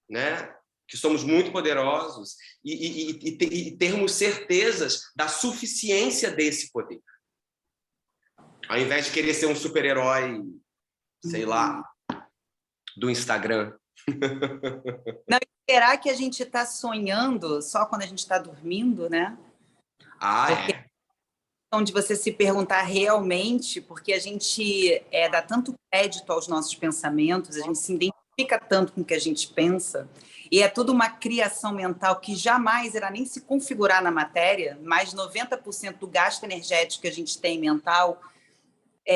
Speaker 1: né? Que somos muito poderosos e termos certezas da suficiência desse poder. Ao invés de querer ser um super-herói, sei lá, do Instagram.
Speaker 3: Não, será que a gente está sonhando só quando a gente está dormindo, né?
Speaker 1: Ah,
Speaker 3: porque
Speaker 1: é.
Speaker 3: de você se perguntar realmente, porque a gente dá tanto crédito aos nossos pensamentos, a gente se identifica tanto com o que a gente pensa, e é tudo uma criação mental que jamais irá nem se configurar na matéria, mais 90% do gasto energético que a gente tem mental,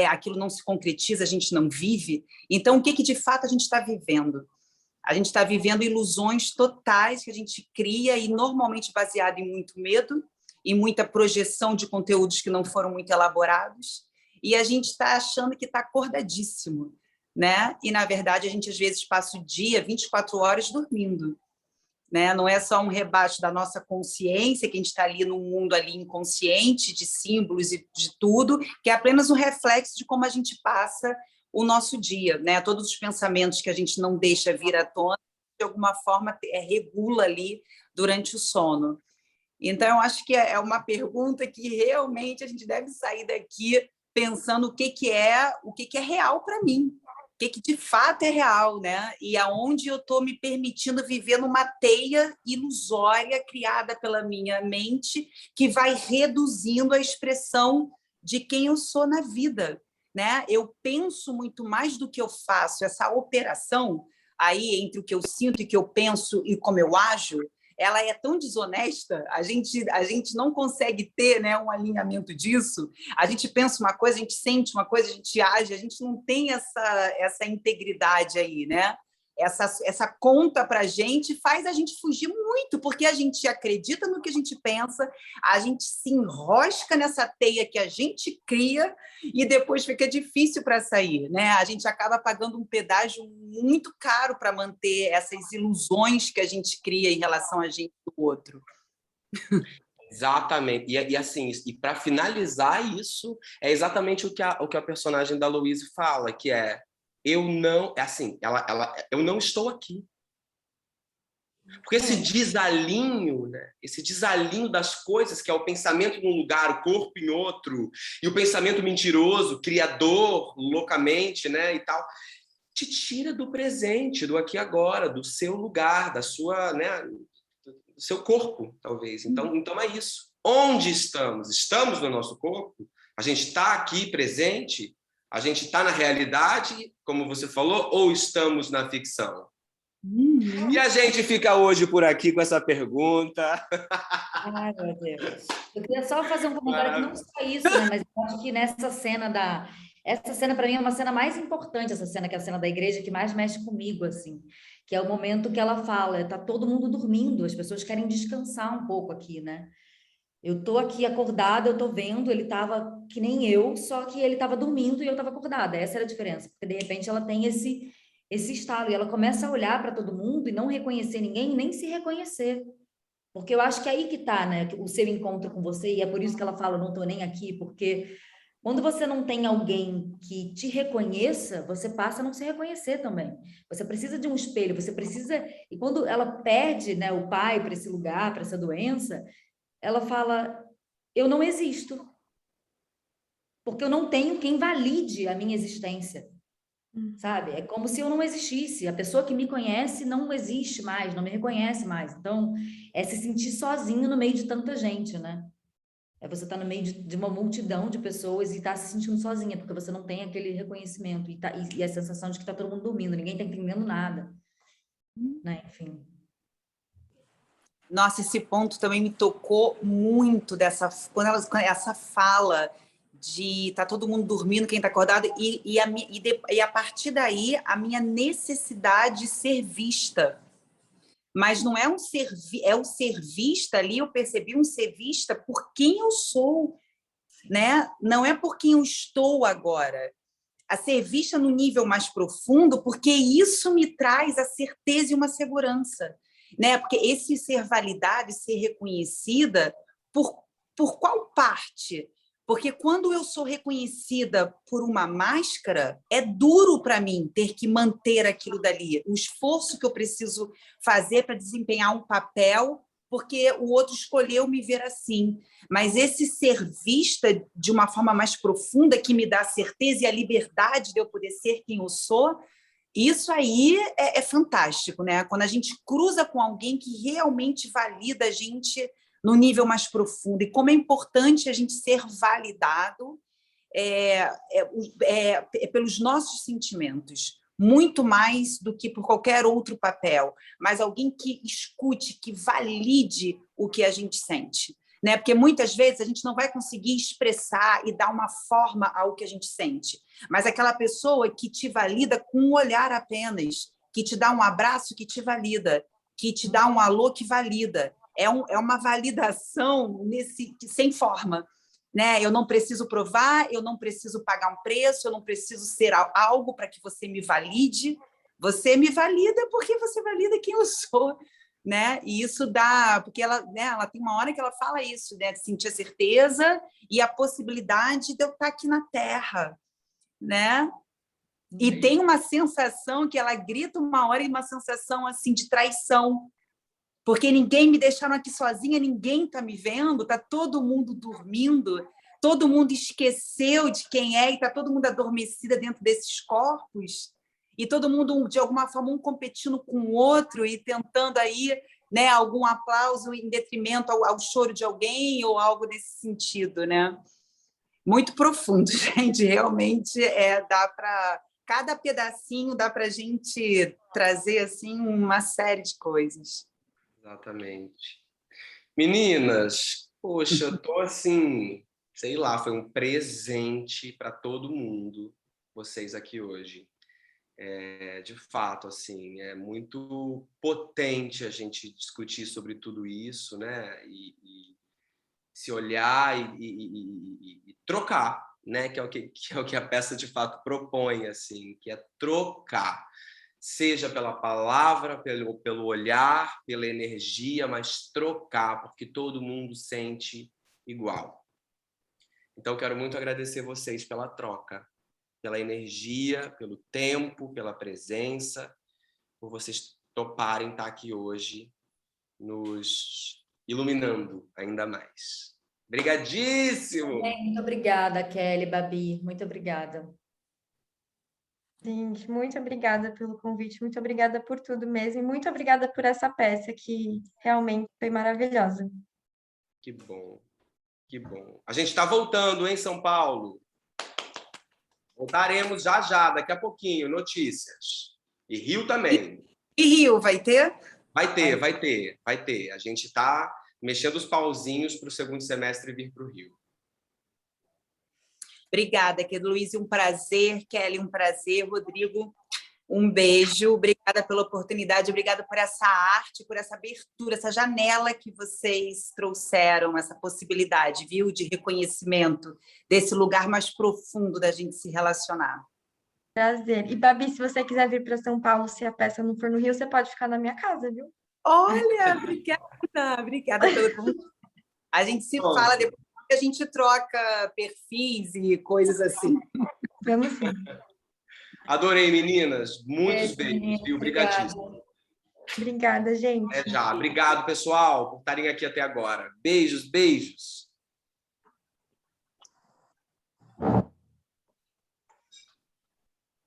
Speaker 3: aquilo não se concretiza, a gente não vive. Então, o que de fato a gente está vivendo? A gente está vivendo ilusões totais que a gente cria e normalmente baseado em muito medo, e muita projeção de conteúdos que não foram muito elaborados, e a gente está achando que está acordadíssimo, né? E, na verdade, a gente, às vezes, passa o dia 24 horas dormindo, né? Não é só um rebaixo da nossa consciência, que a gente está ali num mundo ali inconsciente, de símbolos e de tudo, que é apenas um reflexo de como a gente passa o nosso dia, né? Todos os pensamentos que a gente não deixa vir à tona, de alguma forma, regula ali durante o sono. Então, eu acho que é uma pergunta que realmente a gente deve sair daqui pensando o que é real para mim, o que de fato é real, né? E aonde eu estou me permitindo viver numa teia ilusória criada pela minha mente, que vai reduzindo a expressão de quem eu sou na vida, né? Eu penso muito mais do que eu faço. Essa operação aí entre o que eu sinto e o que eu penso e como eu ajo, ela é tão desonesta, a gente não consegue ter, né, um alinhamento disso. A gente pensa uma coisa, a gente sente uma coisa, a gente age, a gente não tem essa integridade aí, né? Essa conta para a gente faz a gente fugir muito, porque a gente acredita no que a gente pensa, a gente se enrosca nessa teia que a gente cria e depois fica difícil para sair, né? A gente acaba pagando um pedágio muito caro para manter essas ilusões que a gente cria em relação a gente e o outro.
Speaker 1: Exatamente. E assim, e para finalizar isso, é exatamente o que a personagem da Louise fala, que é eu não estou aqui. Porque esse desalinho, né? Esse desalinho das coisas, que é o pensamento num lugar, o corpo em outro, e o pensamento mentiroso, criador, loucamente, né, e tal, te tira do presente, do aqui e agora, do seu lugar, da sua, né, do seu corpo, talvez. Então é isso. Onde estamos? Estamos no nosso corpo? A gente está aqui presente? A gente está na realidade, como você falou, ou estamos na ficção? E a gente fica hoje por aqui com essa pergunta.
Speaker 2: Ai, meu Deus. Eu queria só fazer um comentário que não só isso, né? Mas eu acho que nessa cena essa cena, para mim, é uma cena mais importante, essa cena, que é a cena da igreja, que mais mexe comigo, assim. Que é o momento que ela fala, tá todo mundo dormindo, as pessoas querem descansar um pouco aqui, né? Eu tô aqui acordada, eu tô vendo, ele tava que nem eu, só que ele tava dormindo e eu tava acordada. Essa era a diferença, porque de repente ela tem esse estalo e ela começa a olhar para todo mundo e não reconhecer ninguém, nem se reconhecer. Porque eu acho que é aí que tá, né, o seu encontro com você, e é por isso que ela fala, não tô nem aqui, porque quando você não tem alguém que te reconheça, você passa a não se reconhecer também. Você precisa de um espelho, você precisa... E quando ela perde, né, o pai para esse lugar, para essa doença, ela fala, eu não existo, porque eu não tenho quem valide a minha existência, sabe? É como se eu não existisse, a pessoa que me conhece não existe mais, não me reconhece mais. Então, é se sentir sozinho no meio de tanta gente, né? É você estar no meio de uma multidão de pessoas e estar se sentindo sozinha, porque você não tem aquele reconhecimento e a sensação de que está todo mundo dormindo, ninguém está entendendo nada, né? Enfim.
Speaker 3: Nossa, esse ponto também me tocou muito quando essa fala de tá todo mundo dormindo, quem está acordado, e a partir daí a minha necessidade de ser vista. Mas não é um ser vista ali, eu percebi um ser vista por quem eu sou, né? Não é por quem eu estou agora. A ser vista no nível mais profundo, porque isso me traz a certeza e uma segurança, né? Porque esse ser validado, ser reconhecida, por qual parte? Porque quando eu sou reconhecida por uma máscara, é duro para mim ter que manter aquilo dali, o esforço que eu preciso fazer para desempenhar um papel, porque o outro escolheu me ver assim. Mas esse ser vista de uma forma mais profunda, que me dá a certeza e a liberdade de eu poder ser quem eu sou, isso aí é fantástico, né? Quando a gente cruza com alguém que realmente valida a gente no nível mais profundo, e como é importante a gente ser validado pelos nossos sentimentos, muito mais do que por qualquer outro papel, mas alguém que escute, que valide o que a gente sente, né? Porque muitas vezes a gente não vai conseguir expressar e dar uma forma ao que a gente sente, mas aquela pessoa que te valida com um olhar apenas, que te dá um abraço que te valida, que te dá um alô que valida, é uma validação sem forma, né? Eu não preciso provar, eu não preciso pagar um preço, eu não preciso ser algo para que você me valide. Você me valida porque você valida quem eu sou, né? E isso dá, porque ela, né, ela tem uma hora que ela fala isso, né, de sentir a certeza e a possibilidade de eu estar aqui na Terra, né? E tem uma sensação que ela grita uma hora, e uma sensação assim de traição, porque ninguém me deixaram aqui sozinha, ninguém está me vendo, está todo mundo dormindo, todo mundo esqueceu de quem é e está todo mundo adormecida dentro desses corpos, e todo mundo, de alguma forma, um competindo com o outro e tentando aí, né, algum aplauso em detrimento ao choro de alguém ou algo nesse sentido, né? Muito profundo, gente, realmente dá para... Cada pedacinho dá para a gente trazer assim, uma série de coisas.
Speaker 1: Exatamente. Meninas, poxa, eu tô assim, sei lá, foi um presente para todo mundo, vocês aqui hoje. De fato, assim, é muito potente a gente discutir sobre tudo isso, né? E se olhar e trocar, né? Que é o que a peça de fato propõe, assim, que é trocar. Seja pela palavra, pelo olhar, pela energia, mas trocar, porque todo mundo sente igual. Então, quero muito agradecer vocês pela troca, pela energia, pelo tempo, pela presença, por vocês toparem estar aqui hoje, nos iluminando ainda mais. Obrigadíssimo!
Speaker 2: Muito obrigada, Kelly, Babi, muito obrigada.
Speaker 4: Gente, muito obrigada pelo convite, muito obrigada por tudo mesmo, e muito obrigada por essa peça que realmente foi maravilhosa.
Speaker 1: Que bom, que bom. A gente está voltando, hein, São Paulo? Voltaremos já já, daqui a pouquinho, notícias. E Rio também.
Speaker 3: E Rio, vai ter?
Speaker 1: Vai ter. A gente está mexendo os pauzinhos para o segundo semestre vir para o Rio.
Speaker 3: Obrigada, Luiz, um prazer. Kelly, um prazer. Rodrigo, um beijo. Obrigada pela oportunidade, obrigada por essa arte, por essa abertura, essa janela que vocês trouxeram, essa possibilidade, viu, de reconhecimento desse lugar mais profundo da gente se relacionar.
Speaker 4: Prazer. E, Babi, se você quiser vir para São Paulo, se a peça não for no Rio, você pode ficar na minha casa, viu?
Speaker 3: Olha, obrigada pelo convite. A gente se fala depois que a gente troca perfis e coisas assim.
Speaker 4: Vamos sim.
Speaker 1: Adorei, meninas. Muitos beijos, viu? Obrigadíssimo.
Speaker 4: Obrigada, gente.
Speaker 1: Já. Obrigado, pessoal, por estarem aqui até agora. Beijos, beijos.